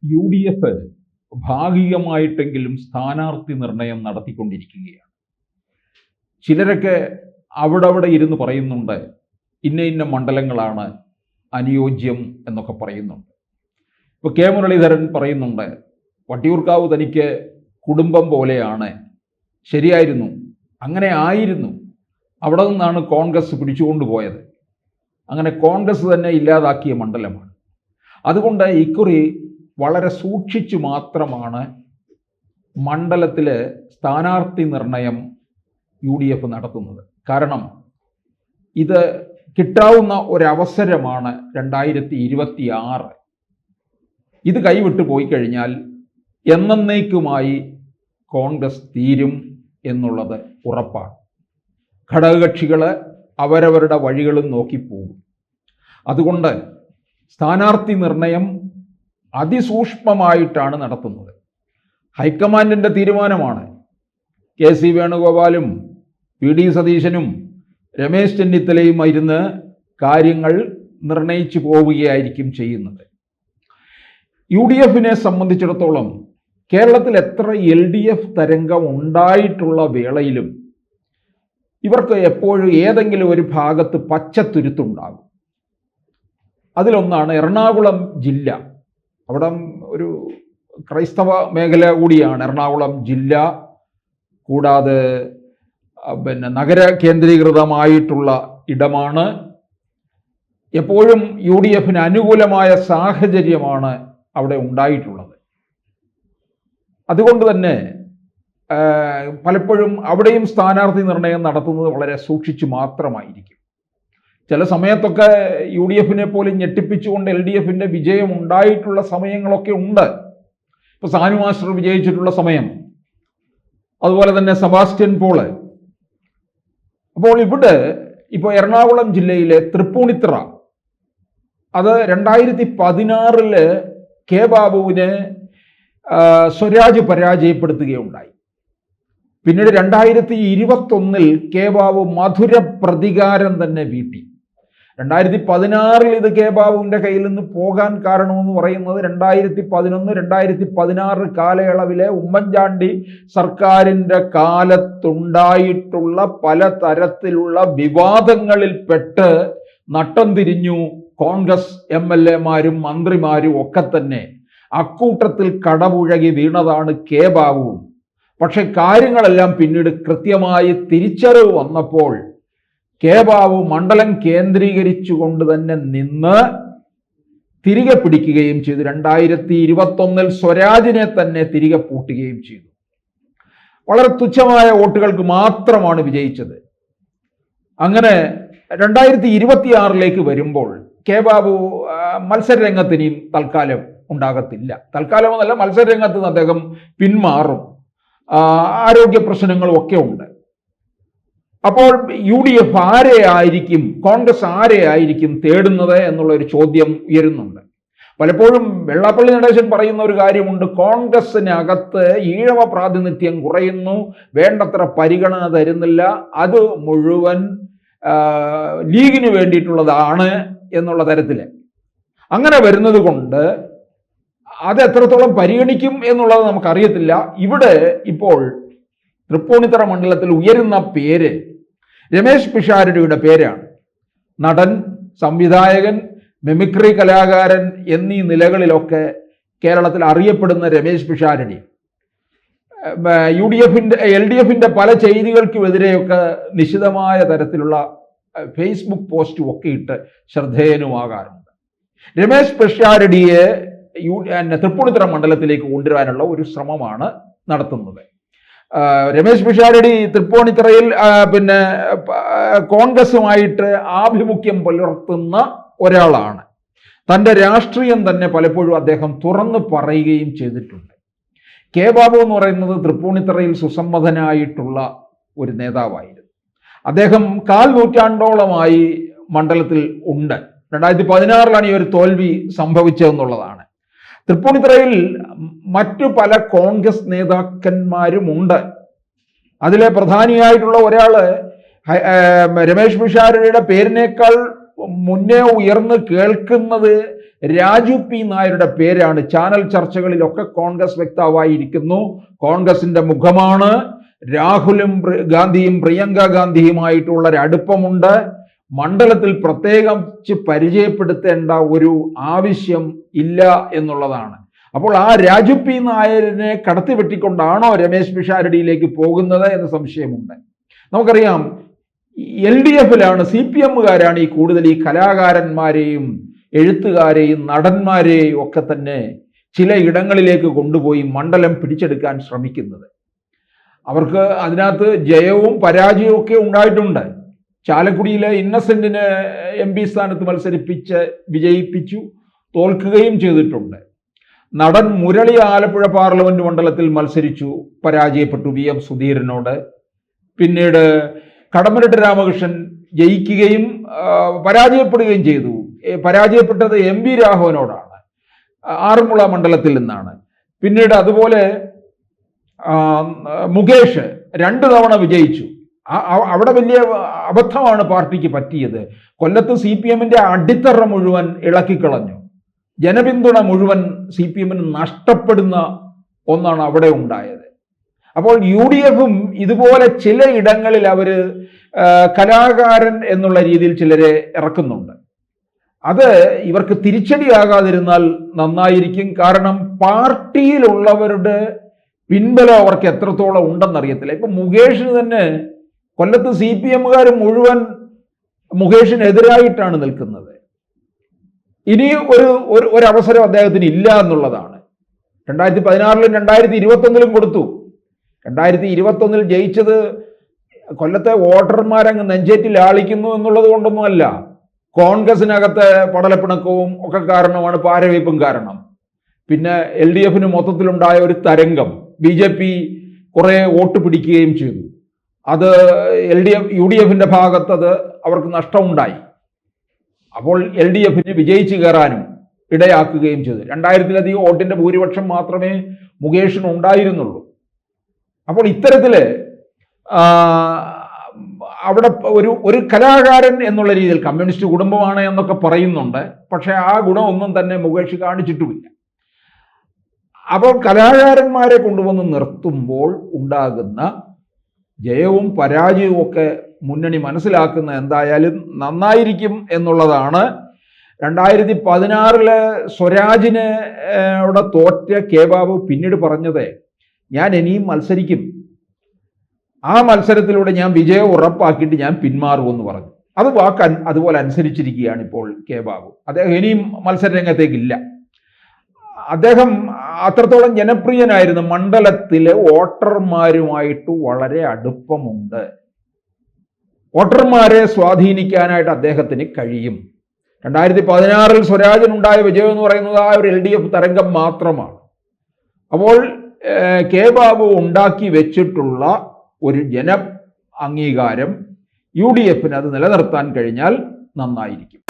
UDF ഭാഗികമായിട്ടെങ്കിലും സ്ഥാനാർത്ഥി നിർണയം നടത്തിക്കൊണ്ടിരിക്കുകയാണ്. ചിലരൊക്കെ അവിടെ ഇരുന്ന് പറയുന്നുണ്ട്, ഇന്ന മണ്ഡലങ്ങളാണ് അനുയോജ്യം എന്നൊക്കെ പറയുന്നുണ്ട്. ഇപ്പോൾ കെ മുരളീധരൻ പറയുന്നുണ്ട്, വട്ടിയൂർക്കാവ് തനിക്ക് കുടുംബം പോലെയാണ്. ശരിയായിരുന്നു, അങ്ങനെ ആയിരുന്നു. അവിടെ നിന്നാണ് കോൺഗ്രസ് പിടിച്ചുകൊണ്ടുപോയത്. അങ്ങനെ കോൺഗ്രസ് തന്നെ ഇല്ലാതാക്കിയ മണ്ഡലമാണ്. അതുകൊണ്ട് ഇക്കുറി വളരെ സൂക്ഷിച്ചു മാത്രമാണ് മണ്ഡലത്തിൽ സ്ഥാനാർത്ഥി നിർണയം UDF നടത്തുന്നത്. കാരണം ഇത് കിട്ടാവുന്ന ഒരവസരമാണ് 2026. ഇത് കൈവിട്ടു പോയി കഴിഞ്ഞാൽ എന്നേക്കുമായി കോൺഗ്രസ് തീരും എന്നുള്ളത് ഉറപ്പാണ്. ഘടകകക്ഷികൾ അവരവരുടെ വഴികളും നോക്കിപ്പോകും. അതുകൊണ്ട് സ്ഥാനാർത്ഥി നിർണയം അതിസൂക്ഷ്മമായിട്ടാണ് നടത്തുന്നത്. ഹൈക്കമാൻഡിൻ്റെ തീരുമാനമാണ്. KC വേണുഗോപാലും PD സതീശനും രമേശ് ചെന്നിത്തലയും ഇരുന്ന് കാര്യങ്ങൾ നിർണയിച്ചു പോവുകയായിരിക്കും ചെയ്യുന്നത്. UDFനെ സംബന്ധിച്ചിടത്തോളം കേരളത്തിൽ എത്ര LDF തരംഗം ഉണ്ടായിട്ടുള്ള വേളയിലും ഇവർക്ക് എപ്പോഴും ഏതെങ്കിലും ഒരു ഭാഗത്ത് പച്ചത്തുരുത്തുണ്ടാകും. അതിലൊന്നാണ് എറണാകുളം ജില്ല. അവിടെ ഒരു ക്രൈസ്തവ മേഖല കൂടിയാണ് എറണാകുളം ജില്ല. കൂടാതെ നഗര കേന്ദ്രീകൃതമായിട്ടുള്ള ഇടമാണ്. എപ്പോഴും UDFന് അനുകൂലമായ സാഹചര്യമാണ് അവിടെ ഉണ്ടായിട്ടുള്ളത്. അതുകൊണ്ട് തന്നെ പലപ്പോഴും അവിടെയും സ്ഥാനാർത്ഥി നിർണയം നടത്തുന്നത് വളരെ സൂക്ഷിച്ചു മാത്രമായിരിക്കും. ചില സമയത്തൊക്കെ UDFനെ പോലും ഞെട്ടിപ്പിച്ചുകൊണ്ട് LDFന്റെ വിജയം ഉണ്ടായിട്ടുള്ള സമയങ്ങളൊക്കെ ഉണ്ട്. ഇപ്പോൾ സാനു മാസ്റ്റർ വിജയിച്ചിട്ടുള്ള സമയം, അതുപോലെ തന്നെ സെബാസ്റ്റ്യൻ പോള്. അപ്പോൾ ഇവിടെ ഇപ്പോൾ എറണാകുളം ജില്ലയിലെ തൃപ്പൂണിത്തുറ, അത് 2016 കെ ബാബുവിനെ സ്വരാജ് പരാജയപ്പെടുത്തുകയുണ്ടായി. പിന്നീട് 2021 കെ ബാബു മധുര പ്രതികാരം തന്നെ വീട്ടി. 2016 ഇത് കെ ബാബുവിൻ്റെ കയ്യിൽ നിന്ന് പോകാൻ കാരണമെന്ന് പറയുന്നത് 2011-2016 കാലയളവിലെ ഉമ്മൻചാണ്ടി സർക്കാരിൻ്റെ കാലത്തുണ്ടായിട്ടുള്ള പലതരത്തിലുള്ള വിവാദങ്ങളിൽപ്പെട്ട് നട്ടം തിരിഞ്ഞു കോൺഗ്രസ് MLA-മാരും മന്ത്രിമാരും ഒക്കെ തന്നെ. അക്കൂട്ടത്തിൽ കടപുഴകി വീണതാണ് കെ ബാബുവും. പക്ഷെ കാര്യങ്ങളെല്ലാം പിന്നീട് കൃത്യമായി തിരിച്ചറിവ് വന്നപ്പോൾ കെ ബാബു മണ്ഡലം കേന്ദ്രീകരിച്ചുകൊണ്ട് തന്നെ നിന്ന് തിരികെ പിടിക്കുകയും ചെയ്തു. 2021 സ്വരാജിനെ തന്നെ തിരികെ പൂട്ടുകയും ചെയ്തു. വളരെ തുച്ഛമായ വോട്ടുകൾക്ക് മാത്രമാണ് വിജയിച്ചത്. അങ്ങനെ 2026 വരുമ്പോൾ കെ ബാബു മത്സരരംഗത്ത് ഇനിയും തൽക്കാലം ഉണ്ടാകത്തില്ല. തൽക്കാലമെന്നല്ല, മത്സരരംഗത്ത് നിന്ന് അദ്ദേഹം പിന്മാറും. ആരോഗ്യ പ്രശ്നങ്ങളും ഒക്കെ ഉണ്ട്. അപ്പോൾ UDF ആരെയായിരിക്കും, കോൺഗ്രസ് ആരെയായിരിക്കും തേടുന്നത് എന്നുള്ള ഒരു ചോദ്യം ഉയരുന്നുണ്ട്. പലപ്പോഴും വെള്ളാപ്പള്ളി നടേശൻ പറയുന്ന ഒരു കാര്യമുണ്ട്, കോൺഗ്രസിനകത്ത് ഈഴവ പ്രാതിനിധ്യം കുറയുന്നു, വേണ്ടത്ര പരിഗണന തരുന്നില്ല, അത് മുഴുവൻ ലീഗിന് വേണ്ടിയിട്ടുള്ളതാണ് എന്നുള്ള തരത്തിൽ. അങ്ങനെ വരുന്നത് കൊണ്ട് അത് എത്രത്തോളം പരിഗണിക്കും എന്നുള്ളത് നമുക്കറിയത്തില്ല. ഇവിടെ ഇപ്പോൾ തൃപ്പൂണിത്തുറ മണ്ഡലത്തിൽ ഉയരുന്ന പേര് രമേശ് പിഷാരടിയുടെ പേരാണ്. നടൻ, സംവിധായകൻ, മിമിക്രി കലാകാരൻ എന്നീ നിലകളിലൊക്കെ കേരളത്തിൽ അറിയപ്പെടുന്ന രമേശ് പിഷാരടി LDFന്റെ പല ചെയ്തികൾക്കുമെതിരെയൊക്കെ നിശിതമായ തരത്തിലുള്ള ഫേസ്ബുക്ക് പോസ്റ്റും ഒക്കെ ഇട്ട് ശ്രദ്ധേയനുമാകാറുണ്ട്. രമേശ് പിഷാരടിയെ തൃപ്പൂണിത്തുറ മണ്ഡലത്തിലേക്ക് കൊണ്ടുവരാനുള്ള ഒരു ശ്രമമാണ് നടത്തുന്നത്. രമേശ് പിഷാരടി തൃപ്പൂണിത്തുറയിൽ കോൺഗ്രസുമായിട്ട് ആഭിമുഖ്യം പുലർത്തുന്ന ഒരാളാണ്. തൻ്റെ രാഷ്ട്രീയം തന്നെ പലപ്പോഴും അദ്ദേഹം തുറന്നു പറയുകയും ചെയ്തിട്ടുണ്ട്. കെ ബാബു എന്ന് പറയുന്നത് തൃപ്പൂണിത്തുറയിൽ സുസമ്മതനായിട്ടുള്ള ഒരു നേതാവായിരുന്നു. അദ്ദേഹം 1/4 നൂറ്റാണ്ടോളമായി മണ്ഡലത്തിൽ ഉണ്ട്. 2016 ഈ ഒരു തോൽവി സംഭവിച്ചതെന്നുള്ളതാണ്. തൃപ്പൂണിത്തുറയിൽ മറ്റു പല കോൺഗ്രസ് നേതാക്കന്മാരുമുണ്ട്. അതിലെ പ്രധാനിയായിട്ടുള്ള ഒരാൾ രമേശ് പിഷാരടിയുടെ പേരിനേക്കാൾ മുന്നേ ഉയർന്ന് കേൾക്കുന്നത് രാജു പി നായരുടെ പേരാണ്. ചാനൽ ചർച്ചകളിലൊക്കെ കോൺഗ്രസ് വക്താവായിരിക്കുന്നു, കോൺഗ്രസിന്റെ മുഖമാണ്. രാഹുലും ഗാന്ധിയും പ്രിയങ്ക ഗാന്ധിയുമായിട്ടുള്ള ഒരു അടുപ്പമുണ്ട്. മണ്ഡലത്തിൽ പ്രത്യേകിച്ച് പരിചയപ്പെടുത്തേണ്ട ഒരു ആവശ്യം ഇല്ല എന്നുള്ളതാണ്. അപ്പോൾ ആ രാജു പി നായരിനെ കടത്തിവെട്ടിക്കൊണ്ടാണോ രമേശ് പിഷാരടിയിലേക്ക് പോകുന്നത് എന്ന സംശയമുണ്ട്. നമുക്കറിയാം LDFിലാണ്, CPMകാരാണ് ഈ കൂടുതൽ ഈ കലാകാരന്മാരെയും എഴുത്തുകാരെയും നടന്മാരെയും ഒക്കെ തന്നെ ചില ഇടങ്ങളിലേക്ക് കൊണ്ടുപോയി മണ്ഡലം പിടിച്ചെടുക്കാൻ ശ്രമിക്കുന്നത്. അവർക്ക് അതിനകത്ത് ജയവും പരാജയവും ഒക്കെ ഉണ്ടായിട്ടുണ്ട്. ചാലക്കുടിയിലെ ഇന്നസെന്റിനെ MP സ്ഥാനത്ത് മത്സരിപ്പിച്ച് വിജയിപ്പിച്ചു, തോൽക്കുകയും ചെയ്തിട്ടുണ്ട്. നടൻ മുരളി ആലപ്പുഴ പാർലമെന്റ് മണ്ഡലത്തിൽ മത്സരിച്ചു, പരാജയപ്പെട്ടു VM സുധീരനോട്. പിന്നീട് കടമ്മനിട്ട രാമകൃഷ്ണൻ ജയിക്കുകയും പരാജയപ്പെടുകയും ചെയ്തു. പരാജയപ്പെട്ടത് MV രാഘവനോടാണ്, ആറന്മുള മണ്ഡലത്തിൽ നിന്നാണ്. പിന്നീട് അതുപോലെ മുകേഷ് 2 തവണ വിജയിച്ചു. അവിടെ വലിയ അബദ്ധമാണ് പാർട്ടിക്ക് പറ്റിയത്. കൊല്ലത്ത് CPMന്റെ അടിത്തറ മുഴുവൻ ഇളക്കിക്കളഞ്ഞു. ജനപിന്തുണ മുഴുവൻ CPMന് നഷ്ടപ്പെടുന്ന ഒന്നാണ് അവിടെ ഉണ്ടായത്. അപ്പോൾ UDFും ഇതുപോലെ ചില ഇടങ്ങളിൽ അവര് കലാകാരൻ എന്നുള്ള രീതിയിൽ ചിലരെ ഇറക്കുന്നുണ്ട്. അത് ഇവർക്ക് തിരിച്ചടിയാകാതിരുന്നാൽ നന്നായിരിക്കും. കാരണം പാർട്ടിയിലുള്ളവരുടെ പിൻബലം അവർക്ക് എത്രത്തോളം ഉണ്ടെന്നറിയത്തില്ല. ഇപ്പൊ മുകേഷിന് തന്നെ കൊല്ലത്ത് CPMകാർ മുഴുവൻ മുകേഷിനെതിരായിട്ടാണ് നിൽക്കുന്നത്. ഇനി ഒരു അവസരം അദ്ദേഹത്തിന് ഇല്ല എന്നുള്ളതാണ്. 2016 2021 കൊടുത്തു. 2021 ജയിച്ചത് കൊല്ലത്തെ വോട്ടർമാരങ്ങ് നെഞ്ചേറ്റിൽ ആളിക്കുന്നു എന്നുള്ളത് കൊണ്ടൊന്നുമല്ല. കോൺഗ്രസിനകത്തെ പടലപ്പിണക്കവും ഒക്കെ കാരണമാണ്, പാരവയ്പും കാരണം. പിന്നെ LDFന് മൊത്തത്തിലുണ്ടായ ഒരു തരംഗം, BJP കുറെ വോട്ട് പിടിക്കുകയും ചെയ്തു. അത് UDFന്റെ ഭാഗത്ത് അത് അവർക്ക് നഷ്ടമുണ്ടായി. അപ്പോൾ LDFന് വിജയിച്ചു കയറാനും ഇടയാക്കുകയും ചെയ്തു. 2000-ലധികം വോട്ടിന്റെ ഭൂരിപക്ഷം മാത്രമേ മുകേഷിന് ഉണ്ടായിരുന്നുള്ളൂ. അപ്പോൾ ഇത്തരത്തില് അവിടെ ഒരു കലാകാരൻ എന്നുള്ള രീതിയിൽ കമ്മ്യൂണിസ്റ്റ് കുടുംബമാണ് എന്നൊക്കെ പറയുന്നുണ്ട്. പക്ഷെ ആ ഗുണമൊന്നും തന്നെ മുകേഷ് കാണിച്ചിട്ടുമില്ല. അപ്പോൾ കലാകാരന്മാരെ കൊണ്ടുവന്ന് നിർത്തുമ്പോൾ ഉണ്ടാകുന്ന ജയവും പരാജയവും ഒക്കെ മുന്നണി മനസ്സിലാക്കുന്ന എന്തായാലും നന്നായിരിക്കും എന്നുള്ളതാണ്. 2016 സ്വരാജിനെ തോറ്റ ബാബു പിന്നീട് പറഞ്ഞത്, ഞാൻ ഇനിയും മത്സരിക്കും, ആ മത്സരത്തിലൂടെ ഞാൻ വിജയം ഉറപ്പാക്കിയിട്ട് ഞാൻ പിന്മാറുമെന്ന് പറഞ്ഞു. അത് അതുപോലെ അനുസരിച്ചിരിക്കുകയാണ് ഇപ്പോൾ ബാബു. അദ്ദേഹം ഇനിയും മത്സര രംഗത്തേക്കില്ല. അദ്ദേഹം അത്രത്തോളം ജനപ്രിയനായിരുന്നു. മണ്ഡലത്തിലെ വോട്ടർമാരുമായിട്ട് വളരെ അടുപ്പമുണ്ട്. വോട്ടർമാരെ സ്വാധീനിക്കാനായിട്ട് അദ്ദേഹത്തിന് കഴിയും. 2016 സ്വരാജിനുണ്ടായ വിജയം എന്ന് പറയുന്നത് ആ ഒരു LDF തരംഗം മാത്രമാണ്. അപ്പോൾ ബാബു ഉണ്ടാക്കി വെച്ചിട്ടുള്ള ഒരു ജന അംഗീകാരം UDFന് അത് നിലനിർത്താൻ കഴിഞ്ഞാൽ നന്നായിരിക്കും.